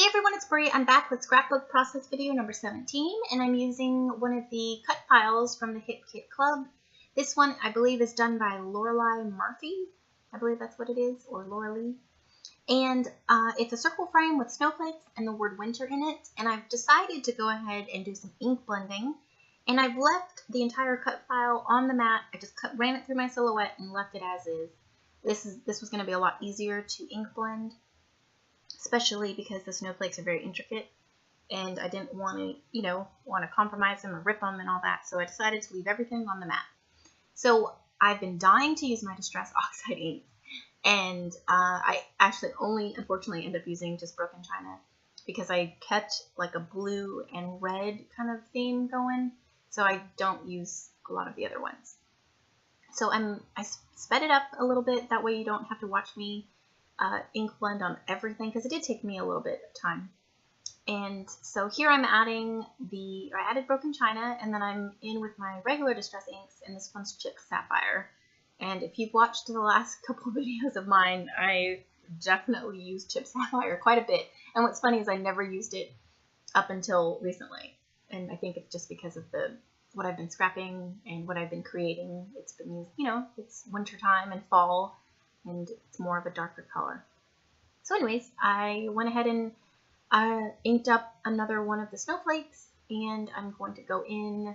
everyone, it's Brie. I'm back with scrapbook process video number 17, and I'm using one of the cut files from the Hip Kit Club. This one, I believe, is done by Lorelei Murphy. I believe that's what it is, or Loralee. And it's a circle frame with snowflakes and the word winter in it, and I've decided to go ahead and do some ink blending. And I've left the entire cut file on the mat. I just ran it through my silhouette and left it as is. This was going to be a lot easier to ink blend, especially because the snowflakes are very intricate, and I didn't want to compromise them or rip them and all that, so I decided to leave everything on the mat. So I've been dying to use my Distress Oxide ink, and I actually only, unfortunately, end up using just Broken China because I kept like a blue and red kind of theme going, so I don't use a lot of the other ones. So I sped it up a little bit, that way you don't have to watch me ink blend on everything, because it did take me a little bit of time. And so here I'm adding I added Broken China, and then I'm in with my regular Distress inks, and this one's Chipped Sapphire. And if you've watched the last couple of videos of mine, I definitely used Chipped Sapphire quite a bit. And what's funny is I never used it up until recently, and I think it's just because of what I've been scrapping and what I've been creating. It's been used, it's winter time and fall, and it's more of a darker color. So anyways, I went ahead and inked up another one of the snowflakes, and I'm going to go in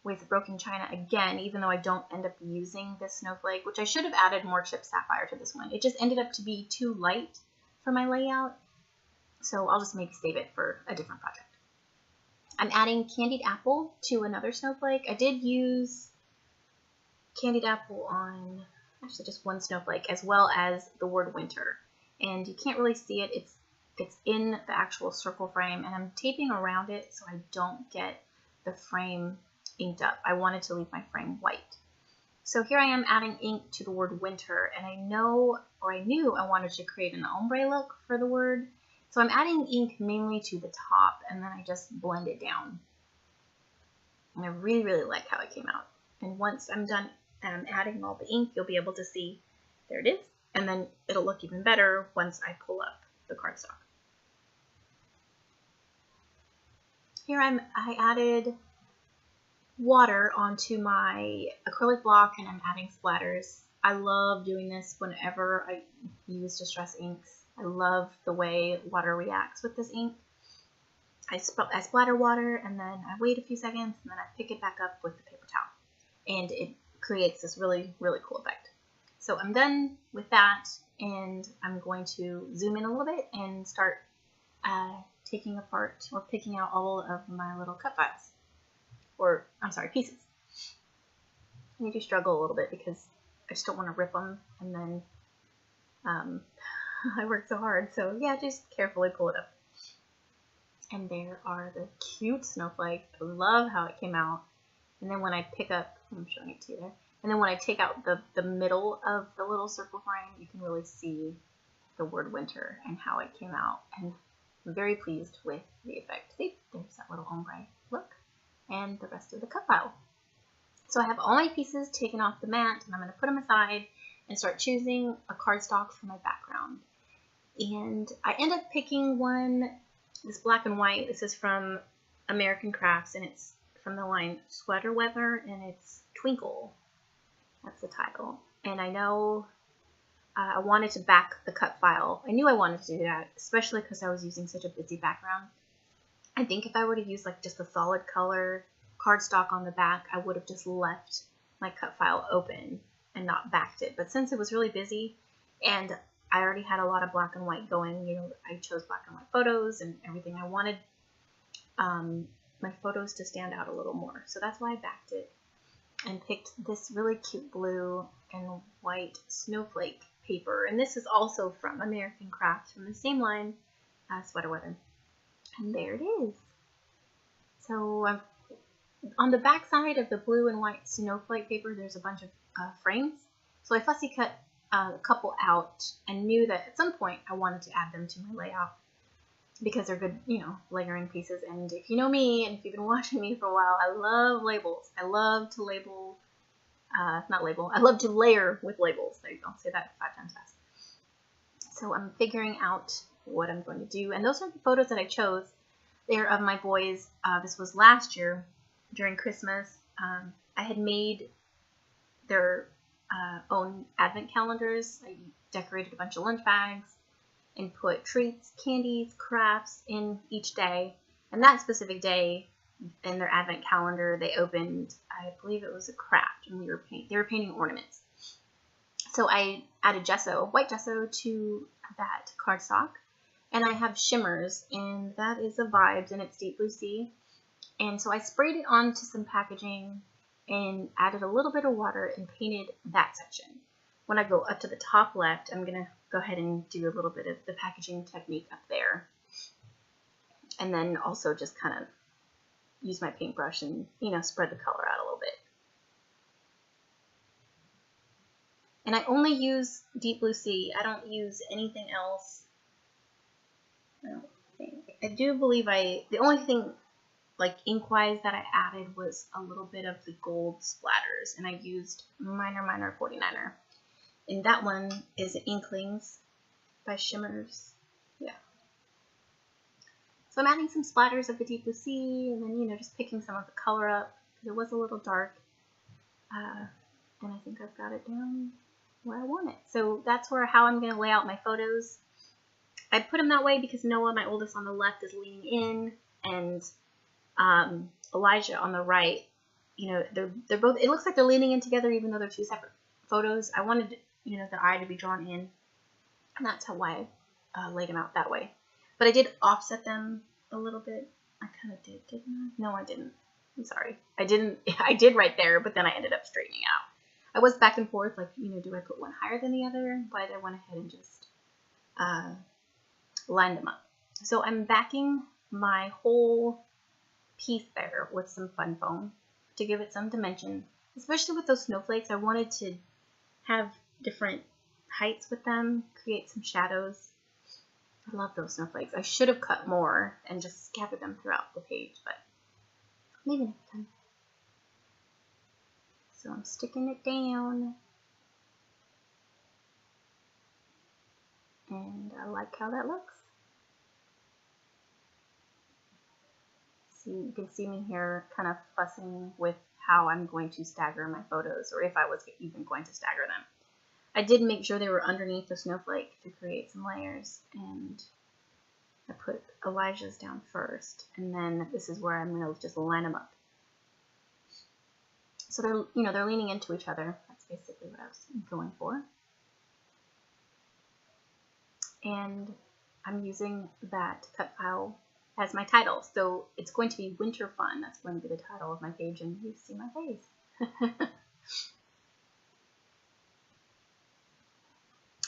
with Broken China again, even though I don't end up using this snowflake, which I should have added more Chipped Sapphire to this one. It just ended up to be too light for my layout, so I'll just maybe save it for a different project. I'm adding Candied Apple to another snowflake. I did use Candied Apple on actually just one snowflake, as well as the word winter. And you can't really see it. It's in the actual circle frame, and I'm taping around it so I don't get the frame inked up. I wanted to leave my frame white. So here I am adding ink to the word winter, and I knew I wanted to create an ombre look for the word. So I'm adding ink mainly to the top, and then I just blend it down. And I really, really like how it came out. And once I'm done adding all the ink, you'll be able to see, there it is. And then it'll look even better once I pull up the cardstock. Here I added water onto my acrylic block, and I'm adding splatters. I love doing this whenever I use Distress inks. I love the way water reacts with this ink. I splatter water, and then I wait a few seconds, and then I pick it back up with the paper towel. And it creates this really, really cool effect. So I'm done with that, and I'm going to zoom in a little bit and start taking apart or picking out all of my little cut files. Or, I'm sorry, pieces. I do struggle a little bit because I just don't want to rip them, and then I work so hard, so yeah, just carefully pull it up. And there are the cute snowflakes. I love how it came out. And then when I pick up, I'm showing it to you there, and then when I take out the middle of the little circle frame, you can really see the word winter and how it came out. And I'm very pleased with the effect. See, there's that little ombre look, and the rest of the cut file. So I have all my pieces taken off the mat, and I'm going to put them aside and start choosing a cardstock for my background. And I end up picking one, this black and white. This is from American Crafts, and it's from the line Sweater Weather, and it's Twinkle. That's the title. And I know I wanted to back the cut file. I knew I wanted to do that, especially because I was using such a busy background. I think if I were to use like just a solid color cardstock on the back, I would have just left my cut file open and not backed it. But since it was really busy, and I already had a lot of black and white going, I chose black and white photos and everything. I wanted my photos to stand out a little more. So that's why I backed it and picked this really cute blue and white snowflake paper. And this is also from American Crafts, from the same line as Sweater Weather. And there it is. So on the back side of the blue and white snowflake paper, there's a bunch of frames. So I fussy cut a couple out and knew that at some point I wanted to add them to my layout because they're good, layering pieces. And if you know me, and if you've been watching me for a while, I love labels. I love to label, I love to layer with labels. I'll say that 5 times fast. So I'm figuring out what I'm going to do. And those are the photos that I chose. They're of my boys. This was last year during Christmas. I had made their own advent calendars. I decorated a bunch of lunch bags and put treats, candies, crafts in each day. And that specific day in their advent calendar, they opened, I believe it was a craft, and they were painting ornaments. So I added gesso, white gesso, to that cardstock. And I have shimmers, and that is a Vibes, and it's Deep Blue Sea. And so I sprayed it onto some packaging and added a little bit of water and painted that section. When I go up to the top left, I'm going to go ahead and do a little bit of the packaging technique up there. And then also just kind of use my paintbrush and, you know, spread the color out a little bit. And I only use Deep Blue Sea. I don't use anything else. I don't think. I do believe the only thing like ink-wise that I added was a little bit of the gold splatters, and I used Minor 49er. And that one is Inklings by Shimmers. Yeah. So I'm adding some splatters of the Deep Blue Sea, and then, you know, just picking some of the color up, because it was a little dark. And I think I've got it down where I want it. So that's how I'm going to lay out my photos. I put them that way because Noah, my oldest on the left, is leaning in, and Elijah on the right, you know, they're both, it looks like they're leaning in together even though they're two separate photos. I wanted, you know, the eye to be drawn in, and that's why I laid them out that way. But I did offset them a little bit. I kind of did, didn't I? No, I didn't. I'm sorry. I didn't. I did right there, but then I ended up straightening out. I was back and forth, like, you know, do I put one higher than the other? But I went ahead and just lined them up. So I'm backing my whole piece there with some fun foam to give it some dimension. Especially with those snowflakes, I wanted to have different heights with them, create some shadows. I love those snowflakes. I should have cut more and just scattered them throughout the page, but maybe next time. So I'm sticking it down. And I like how that looks. See, you can see me here kind of fussing with how I'm going to stagger my photos, or if I was even going to stagger them. I did make sure they were underneath the snowflake to create some layers, and I put Elijah's down first, and then this is where I'm going to just line them up. So they're, you know, they're leaning into each other. That's basically what I was going for. And I'm using that cut file as my title. So it's going to be Winter Fun. That's going to be the title of my page, and you see my face.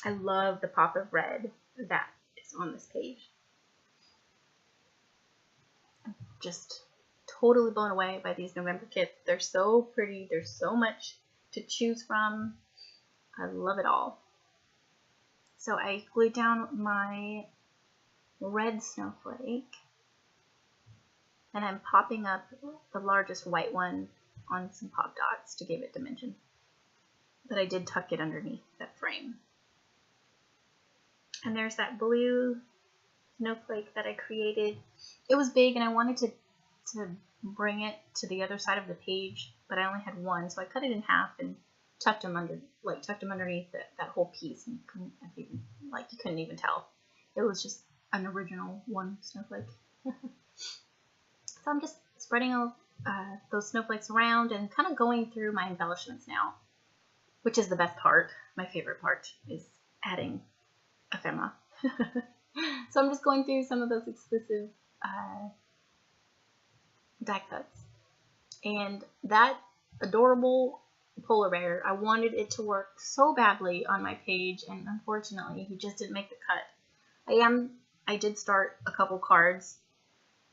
I love the pop of red that is on this page. I'm just totally blown away by these November kits. They're so pretty. There's so much to choose from. I love it all. So I glued down my red snowflake, and I'm popping up the largest white one on some pop dots to give it dimension. But I did tuck it underneath that frame. And there's that blue snowflake that I created. It was big, and I wanted to bring it to the other side of the page, but I only had one, so I cut it in half and tucked them underneath that whole piece, and you couldn't even tell. It was just an original one snowflake. So I'm just spreading all those snowflakes around and kind of going through my embellishments now, which is the best part. My favorite part is adding ephemera. So I'm just going through some of those exclusive die cuts. And that adorable polar bear, I wanted it to work so badly on my page, and unfortunately he just didn't make the cut. I did start a couple cards,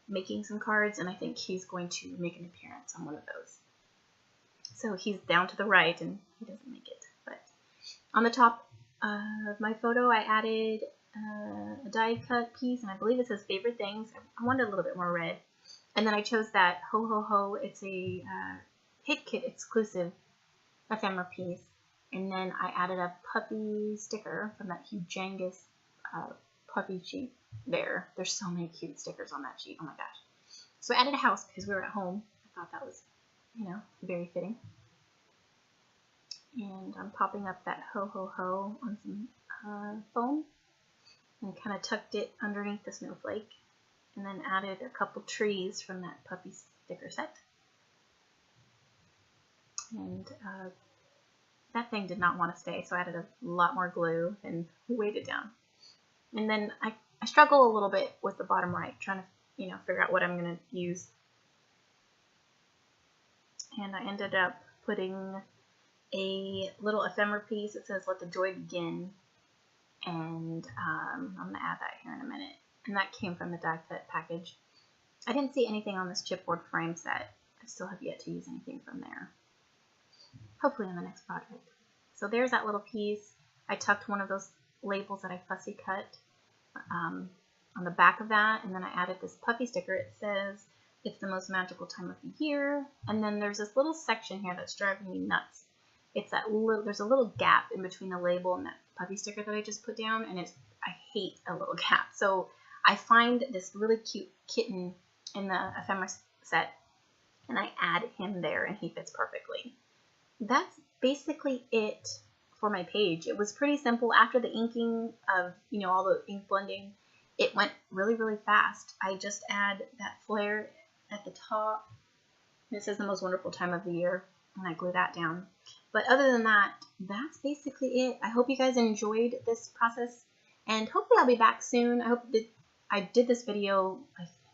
making some cards, and I think he's going to make an appearance on one of those. So he's down to the right, and he doesn't make it. But on the top of my photo, I added a die cut piece, and I believe it says Favorite Things. I wanted a little bit more red. And then I chose that Ho Ho Ho. It's a Hit Kit exclusive ephemera piece. And then I added a puppy sticker from that Humongous puppy sheet there. There's so many cute stickers on that sheet. Oh my gosh. So I added a house because we were at home. I thought that was, you know, very fitting. And I'm popping up that ho ho ho on some foam and kind of tucked it underneath the snowflake, and then added a couple trees from that puppy sticker set. And that thing did not want to stay, so I added a lot more glue and weighed it down. And then I struggle a little bit with the bottom right, trying to, you know, figure out what I'm going to use. And I ended up putting a little ephemera piece that says "Let the Joy Begin," and I'm going to add that here in a minute. And that came from the die cut package. I didn't see anything on this chipboard frame set. I still have yet to use anything from there. Hopefully on the next project. So there's that little piece. I tucked one of those labels that I fussy cut on the back of that, and then I added this puppy sticker. It says, "It's the most magical time of the year." And then there's this little section here that's driving me nuts. It's that there's a little gap in between the label and that puppy sticker that I just put down, and I hate a little gap. So I find this really cute kitten in the ephemera set, and I add him there, and he fits perfectly. That's basically it for my page. It was pretty simple. After the inking of, you know, all the ink blending, it went really, really fast. I just add that flare at the top. This is the most wonderful time of the year, and I glue that down. But other than that, that's basically it. I hope you guys enjoyed this process, and hopefully I'll be back soon. I hope that I did this video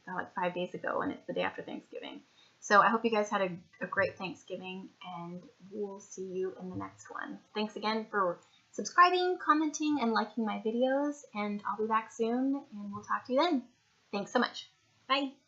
like 5 days ago, and it's the day after Thanksgiving. So I hope you guys had a great Thanksgiving, and we'll see you in the next one. Thanks again for subscribing, commenting, and liking my videos, and I'll be back soon, and we'll talk to you then. Thanks so much. Bye.